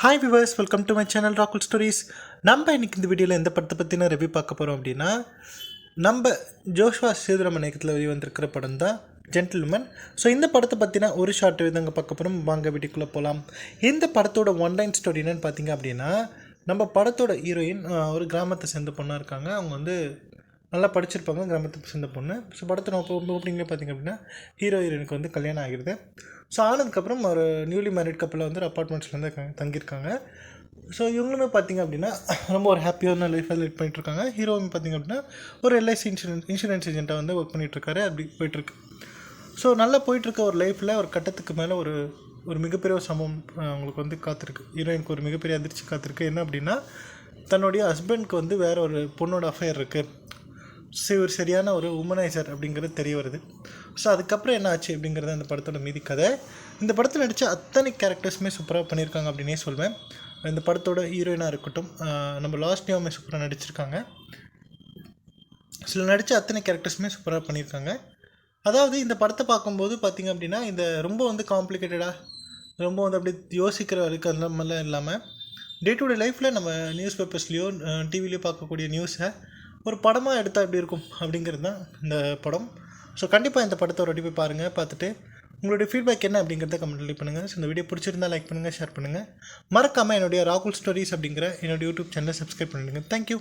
Hi viewers, welcome to my channel ராகுல் stories. நம்ம இன்றைக்கி இந்த வீடியோவில் எந்த படத்தை பற்றின ரிவ்யூ பார்க்க போகிறோம் அப்படின்னா, நம்ம ஜோஷ்வா சேதுராமன் இயக்கத்தில் வெளிவந்திருக்கிற படம் தான் ஜென்டில்மேன். ஸோ இந்த படத்தை பற்றின ஒரு ஷார்ட் ரிவ்யூ தாங்க பார்க்க போகிறோம். வாங்க வீடியோக்குள்ளே போகலாம். இந்த படத்தோட ஒன்லைன் ஸ்டோரி என்னென்னு பார்த்தீங்க அப்படின்னா, நம்ம படத்தோட ஹீரோயின் ஒரு கிராமத்தை சேர்ந்த பொண்ணாக இருக்காங்க. அவங்க வந்து நல்லா படிச்சிருப்பாங்க, கிராமத்தை சேர்ந்த பொண்ணு. ஸோ படத்தை ஓப்பனிங்லேயே பார்த்திங்க அப்படின்னா ஹீரோயினுக்கு வந்து கல்யாணம் ஆகிடுது. ஸோ ஆனதுக்கப்புறம் ஒரு நியூலி மேரிட் கப்பலில் வந்து அப்பார்ட்மெண்ட்ஸில் வந்து தங்கியிருக்காங்க. ஸோ இவங்களும் பார்த்திங்க அப்படின்னா ரொம்ப ஒரு ஹாப்பியான லைஃபாக லீட் பண்ணிகிட்ருக்காங்க. ஹீரோயின் பார்த்திங்க அப்படின்னா ஒரு எல்ஐசி இன்சூரன்ஸ் ஏஜென்ட்டாக வந்து ஒர்க் பண்ணிகிட்ருக்காரு. அப்படி போயிட்டுருக்கு. ஸோ நல்லா போயிட்டுருக்க ஒரு லைஃப்பில் ஒரு கட்டத்துக்கு மேலே ஒரு மிகப்பெரிய ஒரு சம்பவம் அவங்களுக்கு வந்து காத்திருக்கு. ஹீரோயினுக்கு ஒரு மிகப்பெரிய அதிர்ச்சி காத்திருக்கு. என்ன அப்படின்னா, தன்னுடைய ஹஸ்பண்ட்க்கு வந்து வேறு ஒரு பொண்ணோட அஃபேர் இருக்குது. ஒரு சரியான ஒரு உமனைசர் அப்படிங்கிறது தெரிய வருது. ஸோ அதுக்கப்புறம் என்ன ஆச்சு அப்படிங்கிறது அந்த படத்தோட மீதி கதை. இந்த படத்தில் நடித்த அத்தனை கேரக்டர்ஸுமே சூப்பராக பண்ணியிருக்காங்க அப்படின்னே சொல்வேன். இந்த படத்தோட ஹீரோயினாக இருக்கட்டும், நம்ம லாஸ்ட்னியாவுமே சூப்பராக நடிச்சிருக்காங்க. சில நடித்த அத்தனை கேரக்டர்ஸுமே சூப்பராக பண்ணியிருக்காங்க. அதாவது இந்த படத்தை பார்க்கும்போது பார்த்திங்க அப்படின்னா, இந்த ரொம்ப வந்து காம்ப்ளிகேட்டடாக ரொம்ப வந்து அப்படி யோசிக்கிற வரைக்கும் அந்த மாதிரிலாம் இல்லாமல், டே டு டே லைஃப்பில் நம்ம நியூஸ் பேப்பர்ஸ்லேயோ டிவிலையோ பார்க்கக்கூடிய நியூஸை ஒரு படமாக எடுத்தால் எப்படி இருக்கும் அப்படிங்கிறது தான் இந்த படம். ஸோ கண்டிப்பாக இந்த படத்தை ஒரு போய் பாருங்கள். பார்த்துட்டு உங்களுடைய ஃபீட்பேக் என்ன அப்படிங்கிறத கமெண்ட் பண்ணுங்கள். ஸோ இந்த வீடியோ பிடிச்சிருந்தால் லைக் பண்ணுங்கள், ஷேர் பண்ணுங்கள். மறக்காமல் என்னுடைய ராகுல் ஸ்டோரிஸ் அப்படிங்கிற என்னுடைய யூடியூப் சேனலை சப்ஸ்கிரைப் பண்ணிடுங்க. தேங்க்யூ.